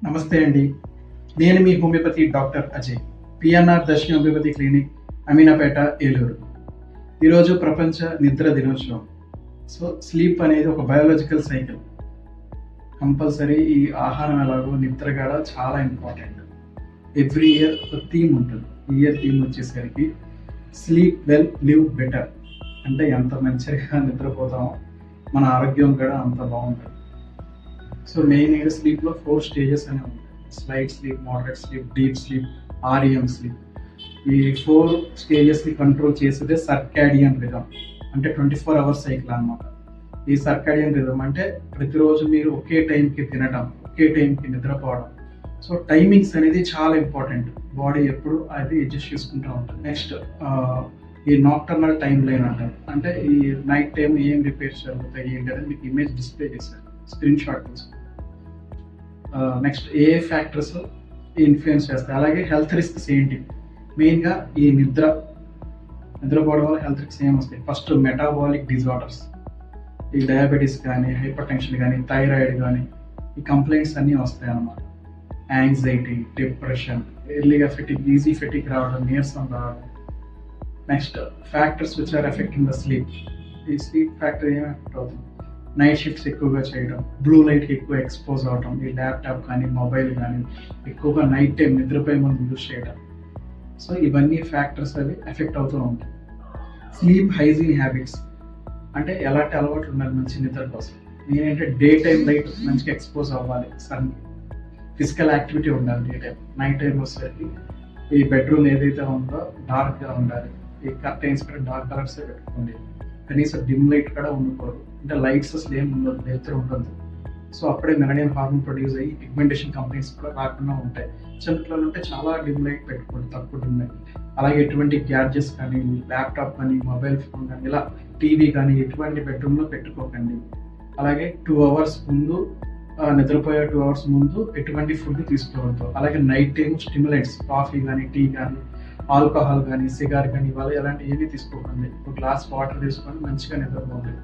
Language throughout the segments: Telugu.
నమస్తే అండి. నేను మీ హోమియోపతి డాక్టర్ అజయ్. పిఎన్ఆర్ దర్శిని హోమియోపతి క్లినిక్, అమీనాపేట, ఏలూరు. ఈరోజు ప్రపంచ నిద్ర దినోత్సవం. సో స్లీప్ అనేది ఒక బయోలాజికల్ సైకిల్. కంపల్సరీ ఈ ఆహారం ఎలాగో నిద్ర కూడా చాలా ఇంపార్టెంట్. ఎవ్రీ ఇయర్ ఒక థీమ్ ఉంటుంది. ఈ ఇయర్ థీమ్ వచ్చేసరికి స్లీప్ వెల్, లివ్ బెటర్. అంటే ఎంత మంచిగా నిద్రపోతామో మన ఆరోగ్యం కూడా అంత బాగుంటుంది. సో మెయిన్ స్లీప్లో 4 స్టేజెస్ అనేవి ఉంటాయి. Slight sleep, moderate sleep, deep sleep, REM sleep. ఈ 4 స్టేజెస్ని కంట్రోల్ చేసేదే సర్కాడియన్ రిథమ్, అంటే 24 అవర్స్ సైకిల్ అన్నమాట. ఈ సర్కాడియన్ రిథమ్ అంటే ప్రతిరోజు మీరు ఒకే టైంకి తినడం, ఒకే టైంకి నిద్రపోవడం. సో టైమింగ్స్ అనేది చాలా ఇంపార్టెంట్. బాడీ ఎప్పుడు అది అడ్జస్ట్ చేసుకుంటూ ఉంటుంది. నెక్స్ట్ ఈ నాక్టర్నల్ టైం లైన్ అంటారు. అంటే ఈ నైట్ టైం ఏం రిపేర్స్ జరుగుతాయి ఏంటి అనేది మీకు ఇమేజ్ డిస్ప్లే చేశారు, స్క్రీన్ షాట్ తీసుకుని. నెక్స్ట్ ఏ ఫ్యాక్టర్స్ ఇన్ఫ్లుయెన్స్ చేస్తాయి, అలాగే హెల్త్ రిస్క్స్ ఏంటి. మెయిన్గా ఈ నిద్రపోవడం వల్ల హెల్త్ రిస్క్స్ ఏం వస్తాయి. ఫస్ట్ మెటాబాలిక్ డిజార్డర్స్, ఈ డయాబెటీస్ కానీ, హైపర్ టెన్షన్ కానీ, థైరాయిడ్ కానీ, ఈ కంప్లైంట్స్ అన్నీ వస్తాయి అన్నమాట. యాంగ్జైటీ, డిప్రెషన్, ఎర్లీగా ఫెటిక్, ఈజీ ఫెటిక్ రావడం, నీరసం రావడం. Next factors which are affecting the sleep. ఈ స్లీప్ ఫ్యాక్టర్ ఏం ఎఫెక్ట్ అవుతుంది. నైట్ షిఫ్ట్స్ ఎక్కువగా చేయడం, బ్లూ లైట్కి ఎక్కువ ఎక్స్పోజ్ అవడం, ఈ ల్యాప్టాప్ కానీ, మొబైల్ కానీ ఎక్కువగా నైట్ టైం నిద్రపోయే ముందు యూజ్ చేయడం. సో ఇవన్నీ ఫ్యాక్టర్స్ అవి ఎఫెక్ట్ అవుతూ ఉంటాయి. స్లీప్ హైజీన్ హ్యాబిట్స్ అంటే ఎలాంటి అలవాట్లు ఉండాలి మంచి నిద్ర కోసం. నేనంటే డే టైం లైట్ మంచిగా ఎక్స్పోజ్ అవ్వాలి సన్కి. ఫిజికల్ యాక్టివిటీ ఉండాలి డే టైం. నైట్ టైం వచ్చేసరికి ఈ బెడ్రూమ్ ఏదైతే ఉందో డార్క్గా ఉండాలి. ఈ కర్టైన్స్ కూడా డార్క్ కలర్సే పెట్టుకోండి. కనీసం డిమ్ లైట్ కూడా ఉండకూడదు. అంటే లైట్స్ అసలు ఏం ఉండదు, వెళ్తూ ఉండదు. సో అప్పుడే మెలనిన్ హార్మోన్ ప్రొడ్యూస్ అయ్యి పిగ్మెంటేషన్ కంప్లైంట్స్ కూడా రాకుండా ఉంటాయి. చిన్నపిల్లలు ఉంటే చాలా డిమ్ లైట్ పెట్టుకోండి, తక్కువ డిమ్ లైట్. అలాగే ఎటువంటి గ్యాడ్జెట్స్ కానీ, ల్యాప్టాప్ కానీ, మొబైల్ ఫోన్ కానీ, ఇలా టీవీ కానీ ఎటువంటి బెడ్రూమ్లో పెట్టుకోకండి. అలాగే 2 అవర్స్ ముందు, నిద్రపోయే 2 అవర్స్ ముందు ఎటువంటి ఫుడ్ తీసుకోవద్దు. అలాగే నైట్ టైం స్టిమ్యులెంట్స్, కాఫీ కానీ, టీ కానీ, ఆల్కహాల్ కానీ, సిగార్ కానీ, ఇవాళ ఇలాంటి ఏమీ తీసుకోకండి. ఒక గ్లాస్ వాటర్ తీసుకొని మంచిగా నిద్రపోండి.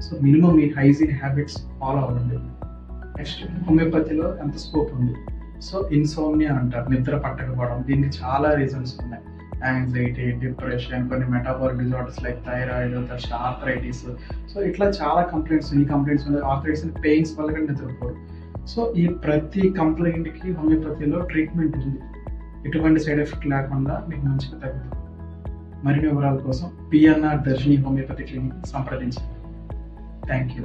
సో మినిమం ఈ హైజీన్ హ్యాబిట్స్ ఫాలో అవ్వండి. నెక్స్ట్ హోమియోపతిలో ఎంత స్కోప్ ఉంది. సో ఇన్సోమ్నియా అంటారు, నిద్ర పట్టకపోవడం. దీనికి చాలా రీజన్స్ ఉన్నాయి. యాంగ్జైటీ, డిప్రెషన్, కొన్ని మెటాబాలిక్ డిజార్డర్స్ లైక్ థైరాయిడ్, తర్వాత ఆర్థరైటిస్. సో ఇట్లా చాలా కంప్లైంట్స్, ఈ కంప్లైంట్స్ ఉన్నాయి. ఆర్థరైటిస్ పెయిన్స్ వల్ల కూడా నిద్రపోరు. సో ఈ ప్రతి కంప్లైంట్కి హోమియోపతిలో ట్రీట్మెంట్ ఉంది. ఎటువంటి సైడ్ ఎఫెక్ట్ లేకుండా మీకు మంచిగా తగ్గుతుంది. మరిన్ని వివరాల కోసం పిఎన్ఆర్ దర్శిని హోమియోపతి క్లినిక్ సంప్రదించండి. Thank you.